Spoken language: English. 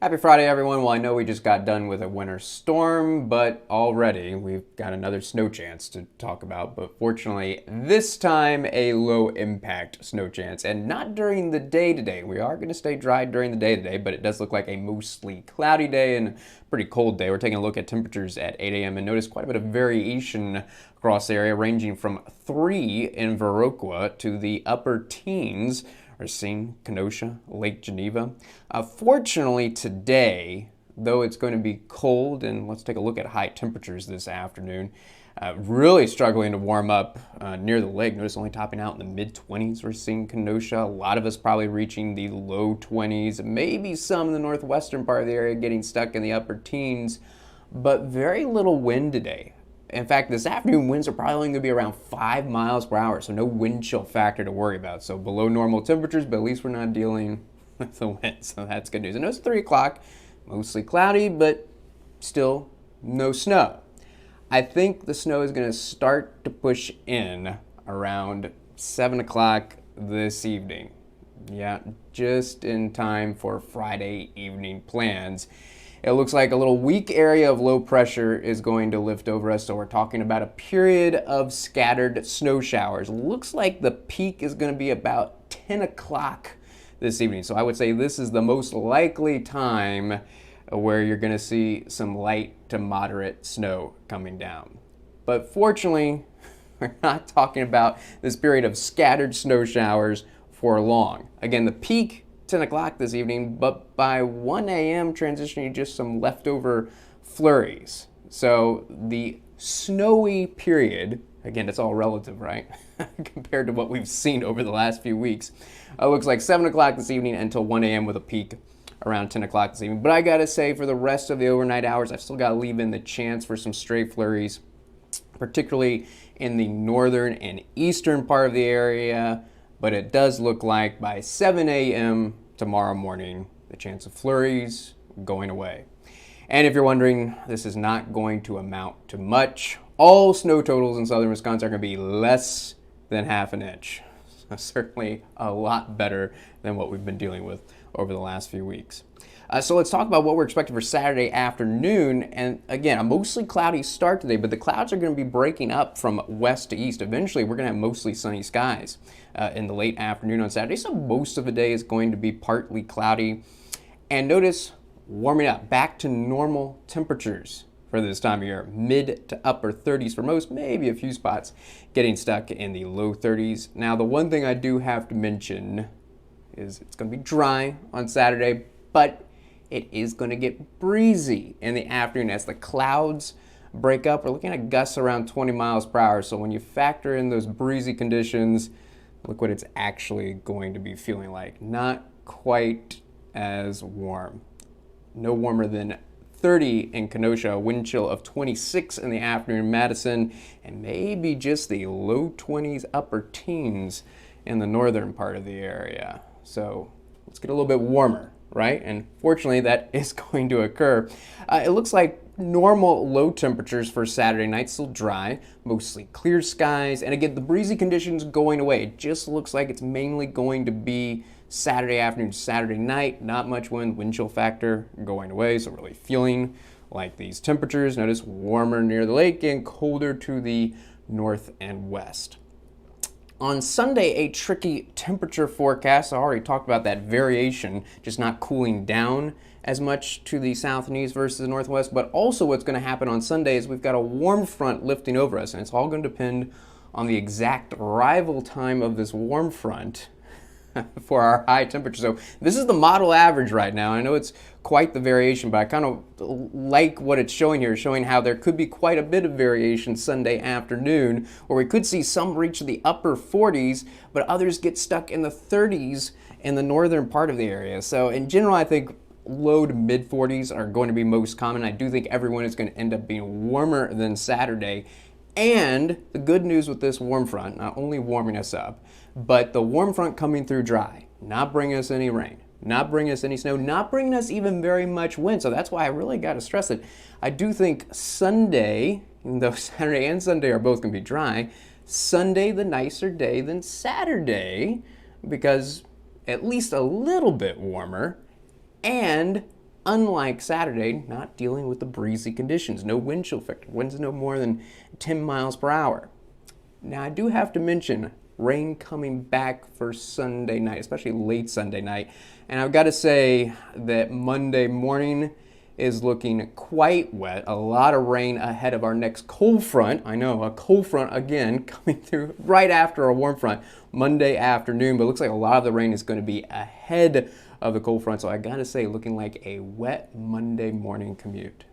Happy Friday, everyone. Well, I know we just got done with a winter storm, but already we've got another snow chance to talk about. But fortunately, this time a low impact snow chance, and not during the day today. We are going to stay dry during the day today, but it does look like a mostly cloudy day and a pretty cold day. We're taking a look at temperatures at 8 a.m. and notice quite a bit of variation across the area, ranging from 3 in Viroqua to the upper teens. Racine, Kenosha, Lake Geneva. Fortunately today, though it's going to be cold, and let's take a look at high temperatures this afternoon, really struggling to warm up near the lake. Notice only topping out in the mid-20s. We're seeing Kenosha. A lot of us probably reaching the low 20s, maybe some in the northwestern part of the area getting stuck in the upper teens, but very little wind today. In fact, this afternoon, winds are probably only going to be around 5 miles per hour, so no wind chill factor to worry about. So below normal temperatures, but at least we're not dealing with the wind, so that's good news. I know it's 3 o'clock, mostly cloudy, but still no snow. I think the snow is going to start to push in around 7 o'clock this evening. Yeah, just in time for Friday evening plans. It looks like a little weak area of low pressure is going to lift over us, so we're talking about a period of scattered snow showers. Looks like the peak is going to be about 10 o'clock this evening, so I would say this is the most likely time where you're going to see some light to moderate snow coming down. But fortunately, we're not talking about this period of scattered snow showers for long. Again, the peak 10 o'clock this evening, but by 1 a.m. transitioning to just some leftover flurries. So the snowy period, again, it's all relative, right? Compared to what we've seen over the last few weeks. Looks like 7 o'clock this evening until 1 a.m. with a peak around 10 o'clock this evening. But I gotta say, for the rest of the overnight hours, I've still gotta leave in the chance for some stray flurries, particularly in the northern and eastern part of the area. But it does look like by 7 a.m. tomorrow morning, the chance of flurries going away. And if you're wondering, this is not going to amount to much. All snow totals in southern Wisconsin are going to be less than half an inch. So certainly a lot better than what we've been dealing with over the last few weeks. So let's talk about what we're expecting for Saturday afternoon. And again, a mostly cloudy start today, but the clouds are going to be breaking up from west to east. Eventually, we're going to have mostly sunny skies in the late afternoon on Saturday. So most of the day is going to be partly cloudy. And notice warming up back to normal temperatures for this time of year. Mid to upper 30s for most, maybe a few spots getting stuck in the low 30s. Now, the one thing I do have to mention is it's going to be dry on Saturday, but it is going to get breezy in the afternoon as the clouds break up. We're looking at gusts around 20 miles per hour. So when you factor in those breezy conditions, look what it's actually going to be feeling like. Not quite as warm. No warmer than 30 in Kenosha, a wind chill of 26 in the afternoon in Madison, and maybe just the low 20s, upper teens in the northern part of the area. So let's get a little bit warmer, right? And fortunately, that is going to occur. It looks like normal low temperatures for Saturday night, still dry, mostly clear skies. And again, the breezy conditions going away. It just looks like it's mainly going to be Saturday afternoon, Saturday night. Not much wind chill factor going away. So really feeling like these temperatures. Notice warmer near the lake and colder to the north and west. On Sunday, a tricky temperature forecast. I already talked about that variation, just not cooling down as much to the south and east versus the northwest. But also what's going to happen on Sunday is we've got a warm front lifting over us, and it's all going to depend on the exact arrival time of this warm front for our high temperature. So this is the model average right now. I know it's quite the variation, but I kind of like what it's showing here, showing how there could be quite a bit of variation Sunday afternoon, where we could see some reach the upper 40s, but others get stuck in the 30s in the northern part of the area. So in general, I think low to mid 40s are going to be most common. I do think everyone is going to end up being warmer than Saturday. And the good news with this warm front, not only warming us up, but the warm front coming through dry, not bringing us any rain, not bringing us any snow, not bringing us even very much wind. So that's why I really got to stress it. I do think Sunday, even though Saturday and Sunday are both going to be dry, Sunday the nicer day than Saturday, because at least a little bit warmer, and unlike Saturday, not dealing with the breezy conditions, no wind chill factor, winds no more than 10 miles per hour. Now, I do have to mention rain coming back for Sunday night, especially late Sunday night. And I've got to say that Monday morning is looking quite wet. A lot of rain ahead of our next cold front. I know, a cold front again coming through right after a warm front Monday afternoon, but it looks like a lot of the rain is going to be ahead of the cold front. So I got to say, looking like a wet Monday morning commute.